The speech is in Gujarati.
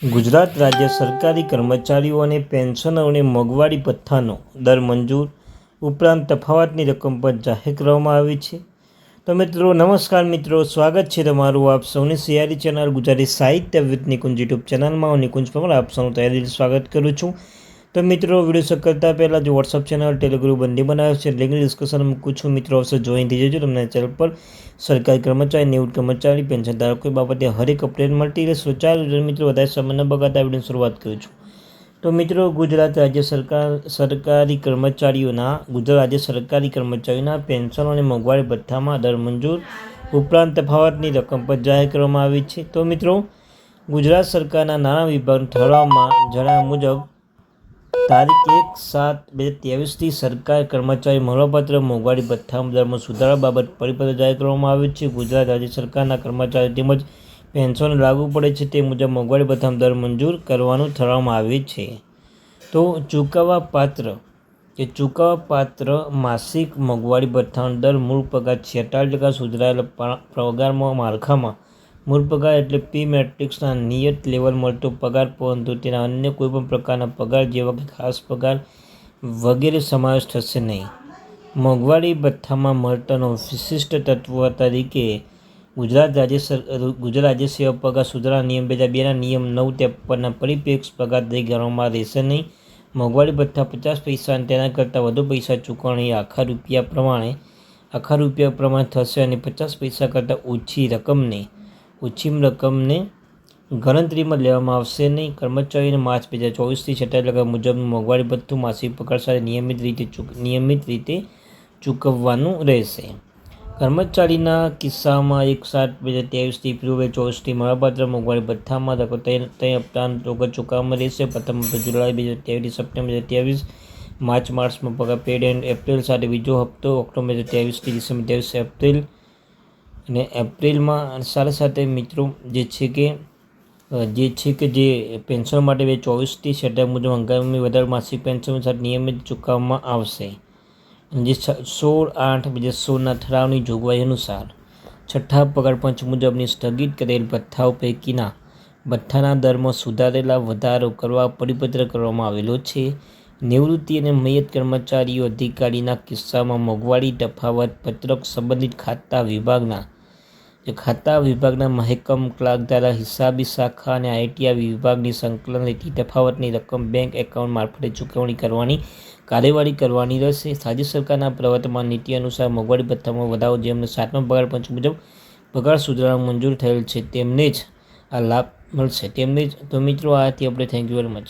ગુજરાત રાજ્ય સરકારી કર્મચારીઓ અને પેન્શનરોને મોંઘવારી ભથ્થાનો દર મંજૂર ઉપરાંત તફાવતની રકમ પણ જાહેર કરવામાં આવી છે। તો મિત્રો નમસ્કાર મિત્રો, સ્વાગત છે તમારું આપ સૌની સિયારી ચેનલ ગુજરાતી સાહિત્ય વિથ નિકુંજ યુટ્યુબ ચેનલમાં હું નિકુંજ પર આપ સૌનું તૈયારી સ્વાગત કરું છું। તો મિત્રો વિડીયો શરૂ કરતાં પહેલાં જો વોટ્સઅપ ચેનલ ટેલિગ્રામ બંને બનાવે છે લિંક ડિસ્કશન મૂકું છું, મિત્રો અવશ્ય જોઈન થઈ જજો। તમને ચેનલ પર સરકારી કર્મચારી, નિવૃત્ત કર્મચારી, પેન્શન ધારકો બાબતે હરેક અપડેટ મળતી રહેશે। ચાલો મિત્રો વધારે સમય ન બગાડતા વિડીયોની શરૂઆત કરું છું। તો મિત્રો ગુજરાત રાજ્ય સરકારી કર્મચારીઓના પેન્શન અને મોંઘવારી ભથ્થામાં દર મંજૂર ઉપરાંત તફાવતની રકમ પણ જાહેર કરવામાં આવી છે। તો મિત્રો ગુજરાત સરકારના નાણાં વિભાગના ઠરાવમાં જણાવ્યા મુજબ તારીખ 1/7/2023થી સરકારી કર્મચારી મળવાપાત્ર મોંઘવારી ભથ્થામાં દરમાં સુધારા બાબત પરિપત્ર જાહેર કરવામાં આવ્યો છે। ગુજરાત રાજ્ય સરકારના કર્મચારીઓ તેમજ પેન્શન લાગુ પડે છે તે મુજબ મોંઘવારી ભથ્થામાં દર મંજૂર કરવાનું ઠરાવવામાં આવ્યું છે। તો ચૂકવવાપાત્ર માસિક મોંઘવારી ભથ્થાનો દર મૂળ પગાર 46% સુધારેલા પગારમાં માળખામાં મૂળ પગાર એટલે પી મેટ્રિક્સના નિયત લેવલ મળતો પગાર, પરંતુ તેના અન્ય કોઈપણ પ્રકારના પગાર જેવા કે ખાસ પગાર વગેરે સમાવેશ થશે નહીં। મોંઘવારી ભથ્થામાં મળતરનો વિશિષ્ટ તત્વ તરીકે ગુજરાત રાજ્ય સેવા પગાર સુધારા નિયમ 2002ના નિયમ 953ના પરિપ્રેક્ષ પગાર તરીકે ગણવામાં રહેશે નહીં। મોંઘવારી ભથ્થા 50 પૈસા અને તેના કરતાં વધુ પૈસા ચૂકવણી આખા રૂપિયા પ્રમાણે થશે અને 50 પૈસા કરતાં ઓછી રકમને ગણતરીમાં લેવામાં આવશે નહીં। કર્મચારીઓને માર્ચ 2024થી 46% મુજબનું મોંઘવારી ભથ્થું માસિક પગાર સાથે નિયમિત રીતે ચૂકવવાનું રહેશે। કર્મચારીના કિસ્સામાં 1/7/2023થી એપ્રિલ 2024થી મળવાપાત્ર મોંઘવારી ભથ્થામાં રકમ 3 હપ્તાના ચોક્કસ ચૂકવવામાં રહેશે। પ્રથમ હપ્તો જુલાઈ 2023થી સપ્ટેમ્બર 2023, માર્ચમાં પગાર પેડ એન્ડ એપ્રિલ સાથે, બીજો હપ્તો ઓક્ટોબર 2023થી ડિસેમ્બર 2023 અને એપ્રિલમાં સાથે મિત્રો જે પેન્શન માટે 2024થી સપ્ટેમ્બર મુજબ હંગામી વધારે માસિક પેન્શન સાથે નિયમિત ચૂકવવામાં આવશે। જે 16/8/2016ના ઠરાવની જોગવાઈ અનુસાર છઠ્ઠા પગાર પંચ મુજબની સ્થગિત કરેલ ભથ્થાઓ પૈકીના ભથ્થાના દરમાં સુધારેલા વધારો કરવા પરિપત્ર કરવામાં આવેલો છે। નિવૃત્તિ અને મયત કર્મચારીઓ અધિકારીના કિસ્સામાં મોંઘવારી તફાવત પત્રક સંબંધિત ખાતા વિભાગના મહેકમ ક્લાર્ક દ્વારા હિસાબી શાખા અને ITR વિભાગની સંકલન હેઠળ તફાવતની રકમ બેંક એકાઉન્ટ મારફતે ચૂકવણી કરવાની કાર્યવાહી કરવાની રહેશે। રાજ્ય સરકારના પ્રવર્તમાન નીતિ અનુસાર મોંઘવારી ભથ્થામાં વધારો જેમને 7મા પગાર પંચ મુજબ પગાર સુધારા મંજૂર થયેલ છે તેમને જ આ લાભ મળશે। તો મિત્રો આ હતી આપણે, થેન્ક યુ વેરી મચ।